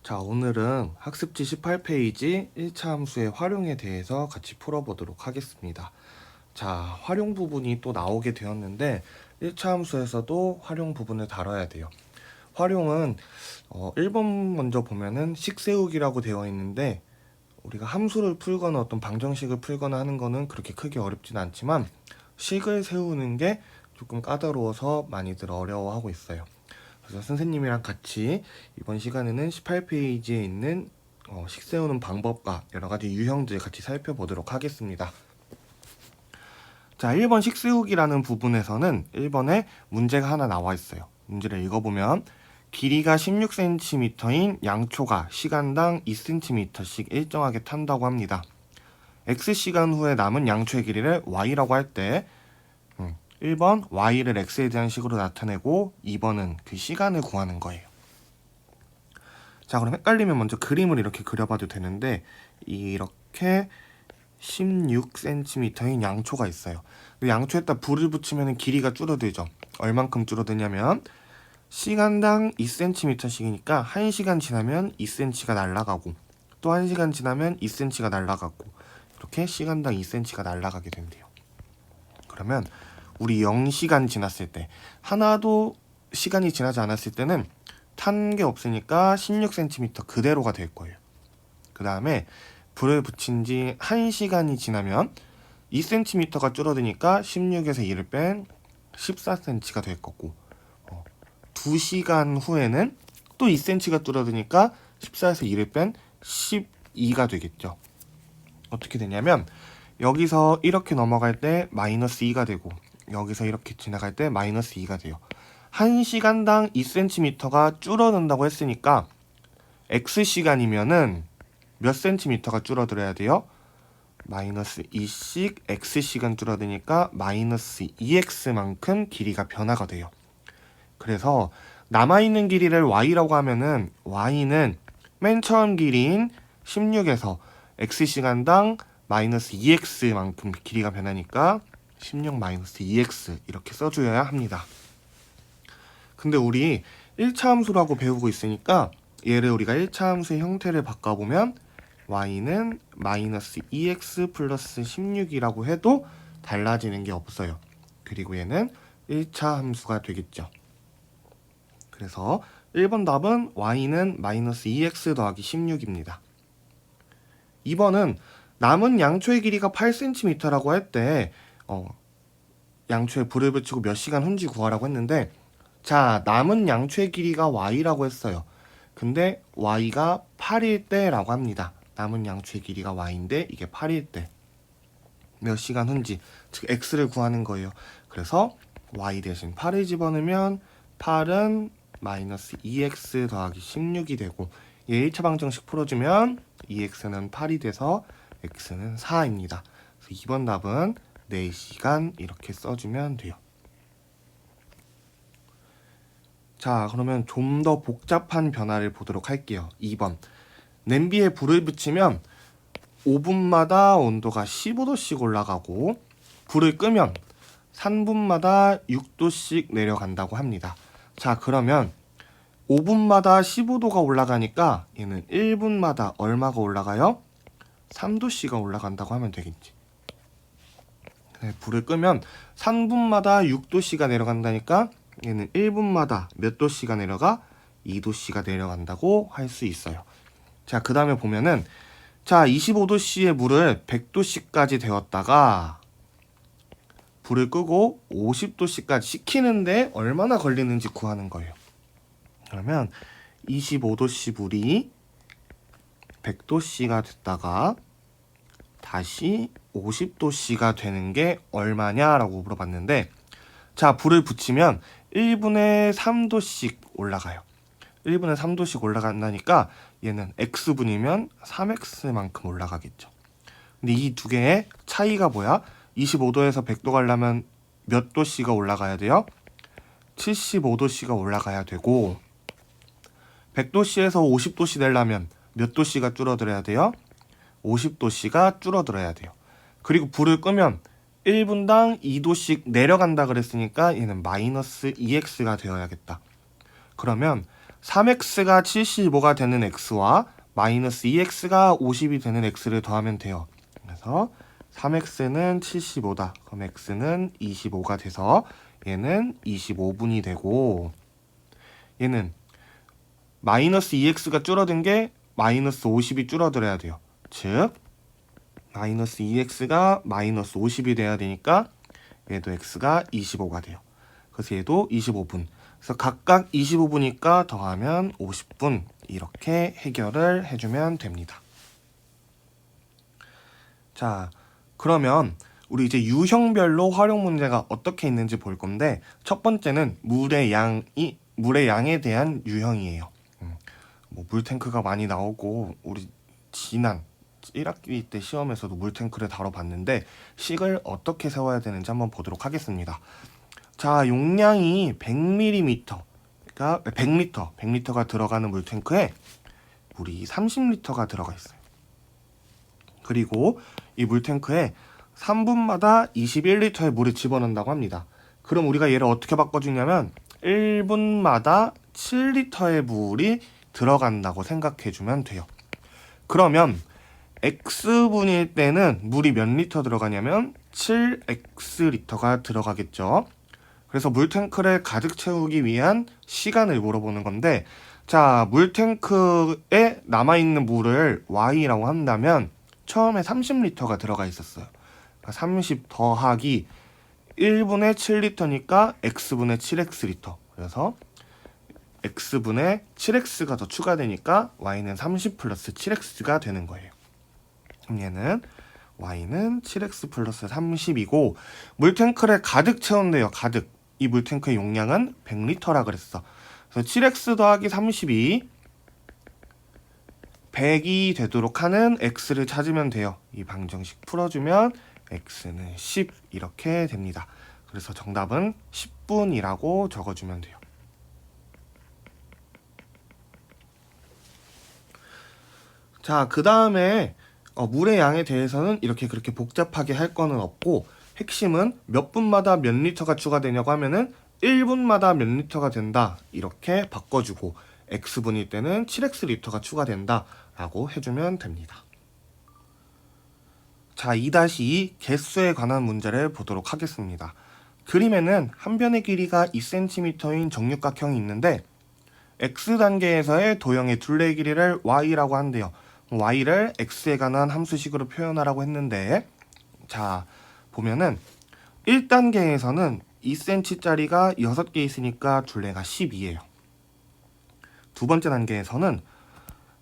자, 오늘은 학습지 18페이지 1차 함수의 활용에 대해서 같이 풀어보도록 하겠습니다. 자, 활용 부분이 또 나오게 되었는데 1차 함수에서도 활용 부분을 다뤄야 돼요. 활용은 1번 먼저 보면은 식 세우기라고 되어 있는데 우리가 함수를 풀거나 어떤 방정식을 풀거나 하는 거는 그렇게 크게 어렵진 않지만 식을 세우는 게 조금 까다로워서 많이들 어려워하고 있어요. 그래서 선생님이랑 같이 이번 시간에는 18페이지에 있는 식 세우는 방법과 여러 가지 유형들 같이 살펴보도록 하겠습니다. 자, 1번 식 세우기라는 부분에서는 1번에 문제가 하나 나와 있어요. 문제를 읽어보면 길이가 16cm인 양초가 시간당 2cm씩 일정하게 탄다고 합니다. x시간 후에 남은 양초의 길이를 y라고 할 때 1번 y를 x에 대한 식으로 나타내고 2번은 그 시간을 구하는 거예요. 자, 그럼 헷갈리면 먼저 그림을 이렇게 그려봐도 되는데 이렇게 16cm인 양초가 있어요. 양초에다 불을 붙이면 길이가 줄어들죠. 얼만큼 줄어드냐면 시간당 2cm씩이니까 1시간 지나면 2cm가 날아가고 또 1시간 지나면 2cm가 날아가고 이렇게 시간당 2cm가 날아가게 된대요. 그러면 우리 0시간 지났을 때 하나도 시간이 지나지 않았을 때는 탄 게 없으니까 16cm 그대로가 될 거예요. 그 다음에 불을 붙인 지 1시간이 지나면 2cm가 줄어드니까 16에서 2를 뺀 14cm가 될 거고 2시간 후에는 또 2cm가 줄어드니까 14에서 2를 뺀 12가 되겠죠. 어떻게 되냐면 여기서 이렇게 넘어갈 때 마이너스 2가 되고 여기서 이렇게 지나갈 때 마이너스 2가 돼요. 1시간당 2cm가 줄어든다고 했으니까 x시간이면은 몇 cm가 줄어들어야 돼요? 마이너스 2씩 x시간 줄어드니까 마이너스 2x만큼 길이가 변화가 돼요. 그래서 남아있는 길이를 y라고 하면은 y는 맨 처음 길이인 16에서 x시간당 마이너스 2x만큼 길이가 변하니까 16 마이너스 2x 이렇게 써줘야 합니다. 근데 우리 1차 함수라고 배우고 있으니까 얘를 우리가 1차 함수의 형태를 바꿔보면 y는 마이너스 2x 플러스 16이라고 해도 달라지는 게 없어요. 그리고 얘는 1차 함수가 되겠죠. 그래서 1번 답은 y는 마이너스 2x 더하기 16입니다. 2번은 남은 양초의 길이가 8cm라고 할 때 양초에 불을 붙이고 몇 시간 후인지 구하라고 했는데 자, 남은 양초의 길이가 y라고 했어요. 근데 y가 8일 때라고 합니다. 남은 양초의 길이가 y인데 이게 8일 때 몇 시간 후인지 즉 x를 구하는 거예요. 그래서 y 대신 8을 집어넣으면 8은 마이너스 2x 더하기 16이 되고 얘 1차 방정식 풀어주면 2x는 8이 돼서 x는 4입니다. 그래서 2번 답은 4시간 이렇게 써주면 돼요. 자, 그러면 좀 더 복잡한 변화를 보도록 할게요. 2번. 냄비에 불을 붙이면 5분마다 온도가 15도씩 올라가고 불을 끄면 3분마다 6도씩 내려간다고 합니다. 자, 그러면 5분마다 15도가 올라가니까 얘는 1분마다 얼마가 올라가요? 3도씨가 올라간다고 하면 되겠지. 불을 끄면 3분마다 6도씨가 내려간다니까 얘는 1분마다 몇 도씨가 내려가? 2도씨가 내려간다고 할 수 있어요. 자, 그 다음에 보면은 자, 25도씨의 물을 100도씨까지 데웠다가 불을 끄고 50도씨까지 식히는데 얼마나 걸리는지 구하는 거예요. 그러면 25도씨 물이 100도씨가 됐다가 다시 50도씨가 되는 게 얼마냐라고 물어봤는데 자, 불을 붙이면 1분에 3도씩 올라가요. 1분에 3도씩 올라간다니까 얘는 x분이면 3x만큼 올라가겠죠. 근데 이 두 개의 차이가 뭐야? 25도에서 100도 가려면 몇 도씨가 올라가야 돼요? 75도씨가 올라가야 되고 100도씨에서 50도씨 되려면 몇 도씨가 줄어들어야 돼요? 50도씨가 줄어들어야 돼요. 그리고 불을 끄면 1분당 2도씩 내려간다 그랬으니까 얘는 마이너스 2x가 되어야겠다. 그러면 3x가 75가 되는 x와 마이너스 2x가 50이 되는 x를 더하면 돼요. 그래서 3x는 75다. 그럼 x는 25가 돼서 얘는 25분이 되고, 얘는 마이너스 2x가 줄어든 게 마이너스 50이 줄어들어야 돼요. 즉 마이너스 2x가 마이너스 50이 돼야 되니까 얘도 x가 25가 돼요. 그래서 얘도 25분. 그래서 각각 25분이니까 더하면 50분. 이렇게 해결을 해주면 됩니다. 자, 그러면 우리 이제 유형별로 활용 문제가 어떻게 있는지 볼 건데, 첫 번째는 물의 양에 대한 유형이에요. 뭐 물탱크가 많이 나오고, 우리 지난 1학기 때 시험에서도 물탱크를 다뤄봤는데 식을 어떻게 세워야 되는지 한번 보도록 하겠습니다. 자, 용량이 100ml, 그러니까 100L가 들어가는 물탱크에 물이 30L가 들어가 있어요. 그리고 이 물탱크에 3분마다 21L의 물을 집어넣는다고 합니다. 그럼 우리가 얘를 어떻게 바꿔주냐면 1분마다 7L의 물이 들어간다고 생각해주면 돼요. 그러면 x분일 때는 물이 몇 리터 들어가냐면 7x리터가 들어가겠죠. 그래서 물탱크를 가득 채우기 위한 시간을 물어보는 건데, 자, 물탱크에 남아있는 물을 y라고 한다면 처음에 30리터가 들어가 있었어요. 30 더하기 1분의 7리터니까 x분의 7x리터. 그래서 x분의 7x가 더 추가되니까 y는 30 플러스 7x가 되는 거예요. 그럼 얘는 y는 7x 플러스 30이고, 물탱크를 가득 채운대요. 가득. 이 물탱크의 용량은 100리터라 그랬어. 그래서 7x 더하기 32 100이 되도록 하는 x를 찾으면 돼요. 이 방정식 풀어주면 x는 10 이렇게 됩니다. 그래서 정답은 10분이라고 적어주면 돼요. 자, 그 다음에 물의 양에 대해서는 이렇게 그렇게 복잡하게 할 거는 없고, 핵심은 몇 분마다 몇 리터가 추가되냐고 하면은 1분마다 몇 리터가 된다 이렇게 바꿔주고, x분일 때는 7x리터가 추가된다 라고 해주면 됩니다. 자, 2-2 개수에 관한 문제를 보도록 하겠습니다. 그림에는 한 변의 길이가 2cm인 정육각형이 있는데 x단계에서의 도형의 둘레의 길이를 y라고 한대요. y를 x에 관한 함수식으로 표현하라고 했는데, 자, 보면은 1단계에서는 2cm짜리가 6개 있으니까 둘레가 12예요. 두 번째 단계에서는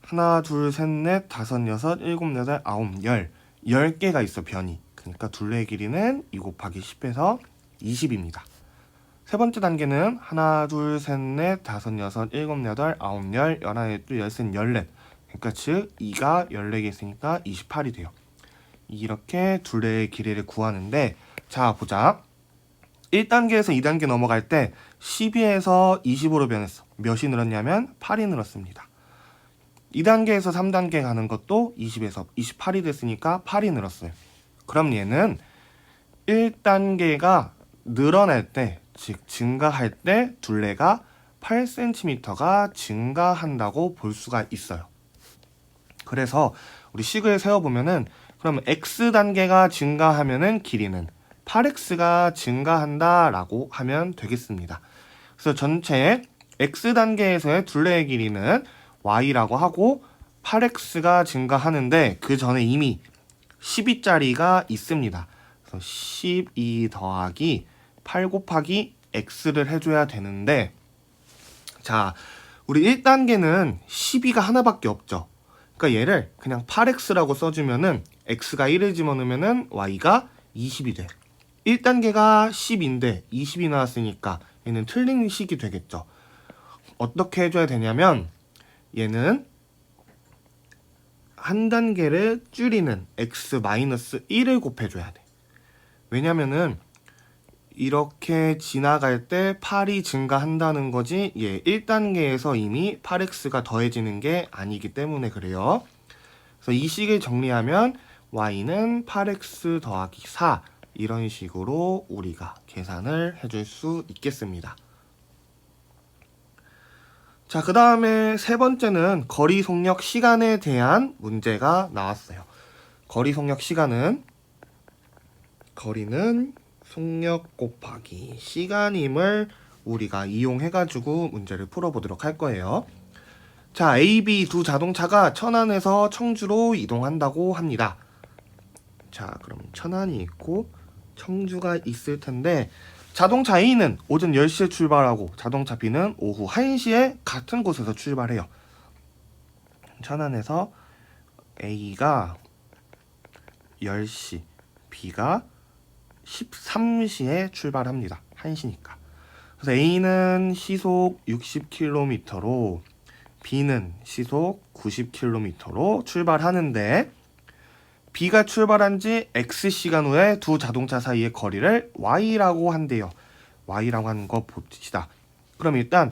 하나, 둘, 셋, 넷, 다섯, 여섯, 일곱, 여덟, 아홉, 10개가 있어, 변이. 그러니까 둘레의 길이는 2 곱하기 10에서 20입니다. 세 번째 단계는 하나, 둘, 셋, 넷, 다섯, 여섯, 일곱, 여덟, 아홉, 10, 11, 12, 13, 14. 그러니까 즉 2가 14개 있으니까 28이 돼요. 이렇게 둘레의 길이를 구하는데, 자, 보자. 1단계에서 2단계 넘어갈 때 12에서 20으로 변했어. 몇이 늘었냐면 8이 늘었습니다. 2단계에서 3단계 가는 것도 20에서 28이 됐으니까 8이 늘었어요. 그럼 얘는 1단계가 늘어날 때, 즉 증가할 때 둘레가 8cm가 증가한다고 볼 수가 있어요. 그래서 우리 식을 세워보면은, 그럼 x단계가 증가하면은 길이는 8x가 증가한다 라고 하면 되겠습니다. 그래서 전체 x단계에서의 둘레의 길이는 y라고 하고 8x가 증가하는데, 그 전에 이미 12짜리가 있습니다. 그래서 12 더하기 8 곱하기 x를 해줘야 되는데, 자, 우리 1단계는 12가 하나밖에 없죠. 그러니까 얘를 그냥 8x라고 써주면은 x가 1을 집어넣으면은 y가 20이 돼. 1단계가 10인데 20이 나왔으니까 얘는 틀린 식이 되겠죠. 어떻게 해줘야 되냐면, 얘는 한 단계를 줄이는 x-1을 곱해줘야 돼. 왜냐면은 이렇게 지나갈 때 8이 증가한다는 거지, 예, 1단계에서 이미 8x가 더해지는 게 아니기 때문에 그래요. 그래서 이 식을 정리하면 y는 8x 더하기 4 이런 식으로 우리가 계산을 해줄 수 있겠습니다. 자, 그 다음에 세 번째는 거리 속력 시간에 대한 문제가 나왔어요. 거리 속력 시간은 거리는 속력 곱하기 시간임을 우리가 이용해가지고 문제를 풀어보도록 할 거예요. 자, A, B 두 자동차가 천안에서 청주로 이동한다고 합니다. 자, 그럼 천안이 있고 청주가 있을 텐데 자동차 A는 오전 10시에 출발하고 자동차 B는 오후 1시에 같은 곳에서 출발해요. 천안에서 A가 10시, B가 13시에 출발합니다. 1시니까. 그래서 A는 시속 60km로 B는 시속 90km로 출발하는데 B가 출발한 지 X시간 후에 두 자동차 사이의 거리를 Y라고 한대요. Y라고 하는 거 봅시다. 그럼 일단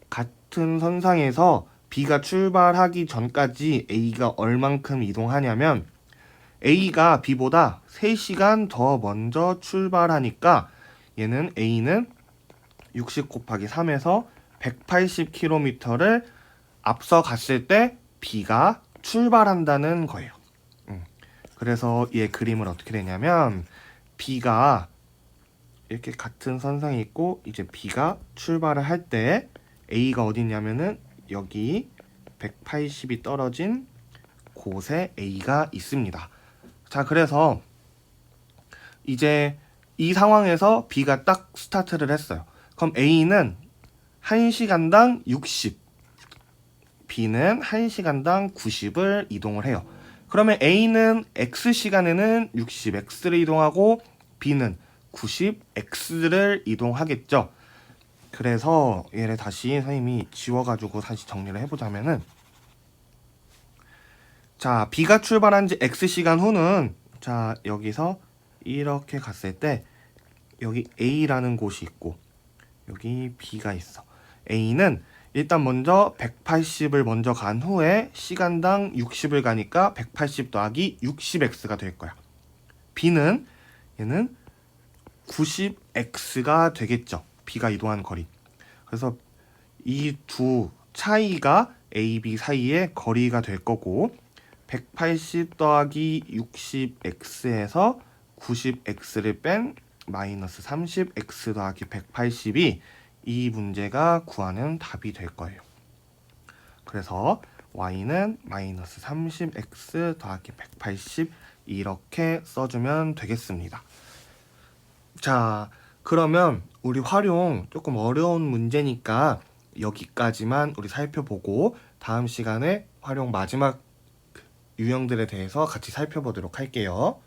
같은 선상에서 B가 출발하기 전까지 A가 얼만큼 이동하냐면 A가 B보다 3시간 더 먼저 출발하니까 얘는 A는 60 곱하기 3에서 180km를 앞서 갔을 때 B가 출발한다는 거예요. 그래서 얘 그림을 어떻게 되냐면 B가 이렇게 같은 선상에 있고 이제 B가 출발을 할 때 A가 어디 있냐면은 여기 180이 떨어진 곳에 A가 있습니다. 자, 그래서 이제 이 상황에서 B가 딱 스타트를 했어요. 그럼 A는 1시간당 60, B는 1시간당 90을 이동을 해요. 그러면 A는 X시간에는 60X를 이동하고 B는 90X를 이동하겠죠. 그래서 얘를 다시 선생님이 지워가지고 다시 정리를 해보자면은 자, B가 출발한 지 X시간 후는 자, 여기서 이렇게 갔을 때 여기 A라는 곳이 있고 여기 B가 있어. A는 일단 먼저 180을 먼저 간 후에 시간당 60을 가니까 180 더하기 60x가 될 거야. B는 얘는 90x가 되겠죠. B가 이동한 거리. 그래서 이 두 차이가 A, B 사이의 거리가 될 거고 180 더하기 60x에서 90x를 뺀 마이너스 30x 더하기 180이 이 문제가 구하는 답이 될 거예요. 그래서 y는 마이너스 30x 더하기 180 이렇게 써주면 되겠습니다. 자, 그러면 우리 활용 조금 어려운 문제니까 여기까지만 우리 살펴보고 다음 시간에 활용 마지막 유형들에 대해서 같이 살펴보도록 할게요.